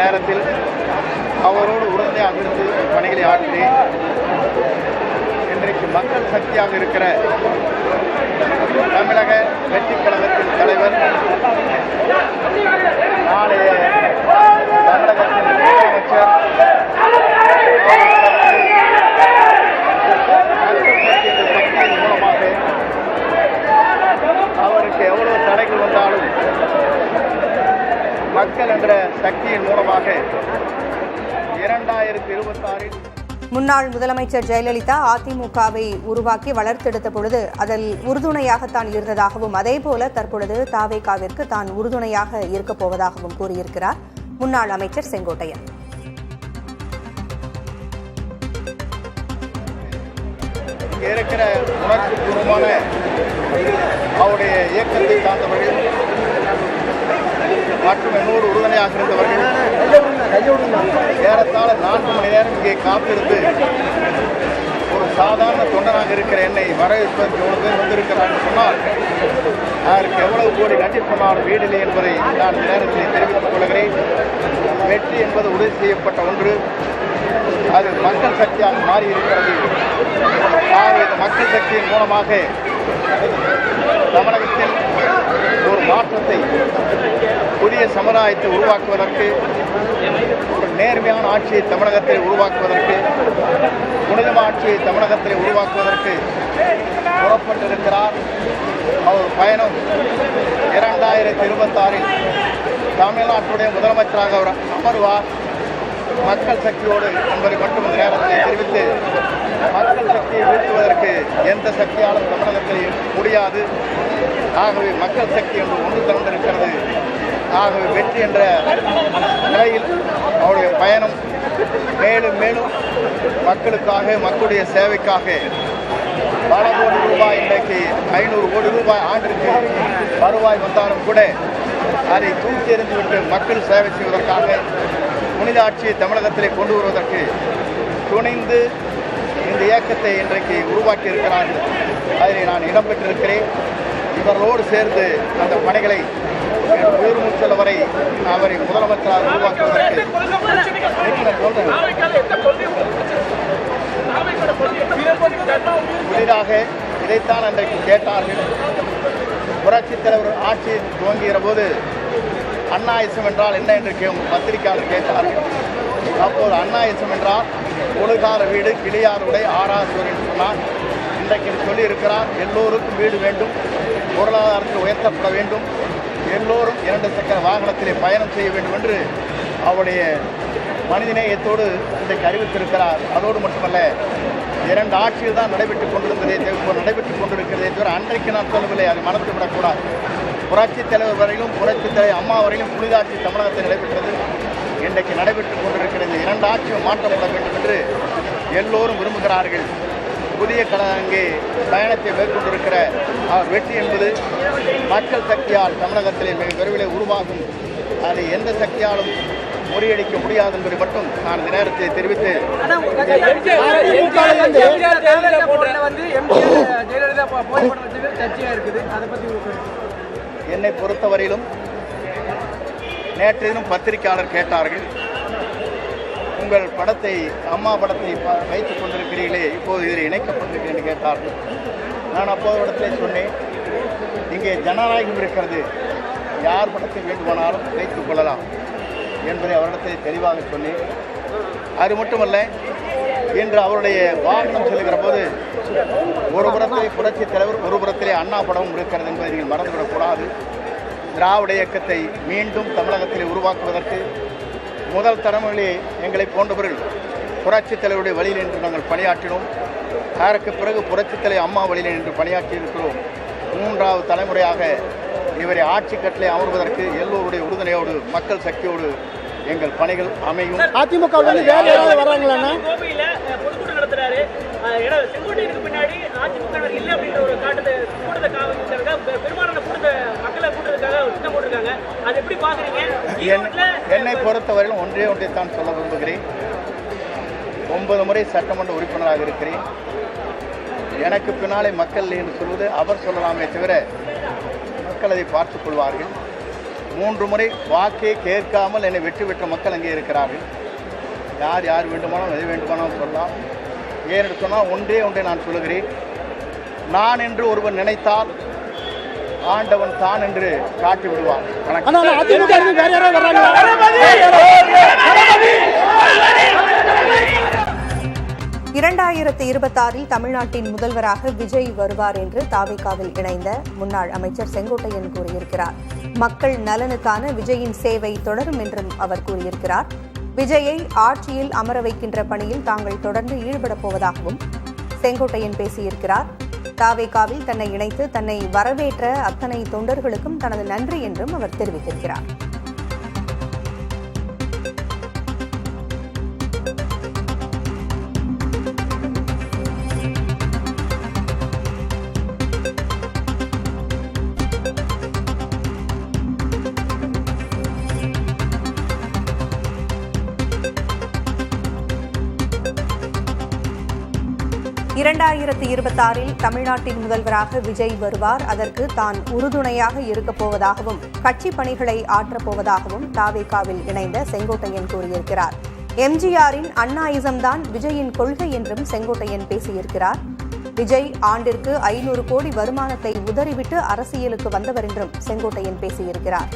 நேரத்தில் அவரோடு உறுதியாக இருந்து பணிகளை ஆற்றினேன். இன்றைக்கு மக்கள் சக்தியாக இருக்கிற தமிழக வெற்றிக் கழகத்தின் தலைவர், நாளைய தமிழகத்தின் முதலமைச்சர் சக்தியின் மூலமாக அவருக்கு எவ்வளவு தடைகள் வந்தாலும் மக்கள் என்ற சக்தியின் மூலமாக 2026 முன்னாள் முதலமைச்சர் ஜெயலலிதா அதிமுகவை உருவாக்கி வளர்த்தெடுத்த பொழுது அதில் உறுதுணையாகத்தான் இருந்ததாகவும் அதேபோல தற்பொழுது தாவேகாவிற்கு தான் உறுதுணையாக இருக்கப் போவதாகவும் கூறியிருக்கிறார் முன்னாள் அமைச்சர் செங்கோட்டையன். இருக்கிற உணர்ச்சிபூர்வமான அவருடைய இயக்கத்தை சார்ந்தவர்கள் மற்றும் என்னோடு உறுதுணையாக இருந்தவர்கள் ஏறத்தாழ 4 மணி நேரம் இங்கே காத்திருந்து ஒரு சாதாரண தொண்டனாக இருக்கிற என்னை வரவேற்பதற்கு எவ்வளவு பேர் வந்திருக்கிறார்கள் சொன்னால் அதற்கு எவ்வளவு கோடி நன்றி சொன்னாலும் வீடில்லை என்பதை நான் இந்த நேரத்தில் தெரிவித்துக் கொள்கிறேன். வெற்றி என்பது உறுதி செய்யப்பட்ட ஒன்று, அது மக்கள் சக்தியாக மாறியிருக்கிறது. இந்த மக்கள் சக்தியின் மூலமாக தமிழகத்தில் ஒரு மாற்றத்தை, புதிய சமுதாயத்தை உருவாக்குவதற்கு, ஒரு நேர்மையான ஆட்சியை தமிழகத்தில் உருவாக்குவதற்கு, புனிதமான ஆட்சியை தமிழகத்தில் உருவாக்குவதற்கு புறப்பட்டிருக்கிறார். அவர் பயணம் 2026 தமிழ்நாட்டுடைய முதலமைச்சராக அவர் அமர்வார். மக்கள் சக்தியோடு என்பதை மட்டும் இந்த நேரத்தில் தெரிவித்து, மக்கள் சக்தியை வீழ்த்துவதற்கு எந்த சக்தியாலும் தமிழகத்தில் முடியாது. ஆகவே மக்கள் சக்தி என்று ஒன்று திறந்திருக்கிறது. ஆகவே வெற்றி என்ற நிலையில் அவருடைய பயணம் மேலும் மேலும் மக்களுக்காக, மக்களுடைய சேவைக்காக பல கோடி ரூபாய், இன்றைக்கு 500 கோடி ரூபாய் ஆண்டிற்கு வருவாய் வந்தாலும் கூட அதை தூக்கி எறிந்துவிட்டு மக்கள் சேவை செய்வதற்காக, புனித ஆட்சியை தமிழகத்திலே கொண்டு வருவதற்கு துணிந்து இந்த இயக்கத்தை இன்றைக்கு உருவாக்கி இருக்கிறார்கள். அதில் நான் இடம்பெற்றிருக்கிறேன். இவர்களோடு சேர்ந்து அந்த பணிகளை உயிர் மூச்சல் வரை அவரை முதலமைச்சராக உருவாக்குவதற்கு புதிதாக இதைத்தான் அன்றைக்கு கேட்டார்கள். புரட்சித் தலைவர் ஆட்சி துவங்குகிற போது அண்ணாயிசம் என்றால் என்ன என்று பத்திரிகையாளர் கேட்டார்கள். அப்போது அண்ணாயிசம் என்றால் ஒழுகார வீடு, கிளியார் உடை, ஆறாசுவர் என்று சொன்னார். இன்றைக்கு சொல்லியிருக்கிறார், எல்லோருக்கும் வீடு வேண்டும், பொருளாதாரத்தில் உயர்த்தப்பட வேண்டும், எல்லோரும் 2 சக்கர வாகனத்திலே பயணம் செய்ய வேண்டும் என்று அவருடைய மனிதநேயத்தோடு இன்றைக்கு அறிவித்திருக்கிறார். அதோடு மட்டுமல்ல, 2 ஆட்சியில் தான் நடைபெற்றுக் கொண்டிருக்கிறதே தவிர அன்றைக்கு நான் சொல்லவில்லை, அது மனத்து விடக்கூடாது. புரட்சித் தலைவர் வரையிலும், புரட்சித் தலைவர் அம்மா வரையிலும் புனிதாட்சி தமிழகத்தில் நடைபெற்றது. இன்றைக்கு நடைபெற்றுக் கொண்டிருக்கிறது. 2 ஆட்சியும் மாற்றப்பட வேண்டும் என்று எல்லோரும் விரும்புகிறார்கள். புதிய அங்கே பயணத்தை மேற்கொண்டிருக்கிற வெற்றி என்பது மக்கள் சக்தியால் தமிழகத்திலே மிக விரைவில் உருவாகும். அதை எந்த சக்தியாலும் முறியடிக்க முடியாது என்பதை மட்டும் நான் இந்த நேரத்தை தெரிவித்து, என்னை பொறுத்தவரையிலும் நேற்றிலும் பத்திரிகையாளர் கேட்டார்கள், உங்கள் படத்தை, அம்மா படத்தை வைத்துக் கொண்டிருக்கிறீர்களே, இப்போது இதில் இணைக்கப்பட்டிருக்கு என்று கேட்டார்கள். நான் அப்போது இடத்திலே சொன்னேன், இங்கே ஜனநாயகம் இருக்கிறது, யார் படத்தை வேண்டுமானாலும் வைத்துக் கொள்ளலாம் என்பதை அவரிடத்தில் தெளிவாக சொன்னேன். அது மட்டுமல்ல, இன்று அவருடைய வாகனம் செல்கிற போது ஒரு புறத்திலே புரட்சித் தலைவர், ஒரு புறத்திலே அண்ணா படமும் இருக்கிறது என்பதை நீங்கள் மறந்துவிடக்கூடாது. திராவிட இயக்கத்தை மீண்டும் தமிழகத்திலே உருவாக்குவதற்கு முதல் தலைமுறையிலே எங்களை போன்றவர்கள் புரட்சித் தலைவருடைய வழியில் நின்று நாங்கள் பணியாற்றினோம். அதற்கு பிறகு புரட்சித் தலைவர் அம்மா வழியில் நின்று பணியாற்றி இருக்கிறோம். 3வது தலைமுறையாக இவரை ஆட்சி கட்டிலே அமர்வதற்கு எல்லோருடைய உறுதுணையோடு, மக்கள் சக்தியோடு எங்கள் பணிகள் அமையும். அதிமுக வராங்களா? என்னை பொறுத்தவரையிலும் ஒன்றைத்தான் சொல்ல விரும்புகிறேன். 9 முறை சட்டமன்ற உறுப்பினராக இருக்கிறேன். எனக்கு பின்னாலே மக்கள் என்று சொல்வது அவர் சொல்லலாமே தவிர மக்கள் அதை பார்த்துக் கொள்வார்கள். 3 முறை வாக்கே கேட்காமல் என்னை வெற்றி பெற்ற மக்கள் அங்கே இருக்கிறார்கள். யார் வேண்டுமானாலும் எது வேண்டுமானாலும் சொல்லலாம். ஏன்னு சொன்னால் ஒன்றே நான் சொல்லுகிறேன், நான் என்று ஒருவன் நினைத்தால் ஆண்டவன் தான் என்று காட்டி விடுவான். ஆனா அதிமுக வேற யாராவது வர்றாங்களா? 2026 தமிழ்நாட்டின் முதல்வராக விஜய் வருவார் என்று தாவேகாவில் இணைந்த முன்னாள் அமைச்சர் செங்கோட்டையன் கூறியிருக்கிறார். மக்கள் நலனுக்கான விஜயின் சேவை தொடரும் என்றும் அவர் கூறியிருக்கிறார். விஜயை ஆட்சியில் அமர வைக்கின்ற பணியில் தாங்கள் தொடர்ந்து ஈடுபடப் போவதாகவும் செங்கோட்டையன் பேசியிருக்கிறார். தாவேகாவில் தன்னை இணைத்து தன்னை வரவேற்ற அத்தனை தொண்டர்களுக்கும் தனது நன்றி என்றும் அவர் தெரிவித்திருக்கிறார். தமிழ்நாட்டின் முதல்வராக விஜய் வருவார். அதற்கு தான் உறுதுணையாக இருக்கப் போவதாகவும் கட்சி பணிகளை ஆற்றப் போவதாகவும் தாவேகாவில் இணைந்த செங்கோட்டையன் கூறியிருக்கிறார். எம்ஜிஆரின் அண்ணாயிசம்தான் விஜயின் கொள்கை என்றும் செங்கோட்டையன் பேசியிருக்கிறார். விஜய் ஆண்டிற்கு 500 கோடி வருமானத்தை உதறிவிட்டு அரசியலுக்கு வந்தவர் என்றும் செங்கோட்டையன் பேசியிருக்கிறார்.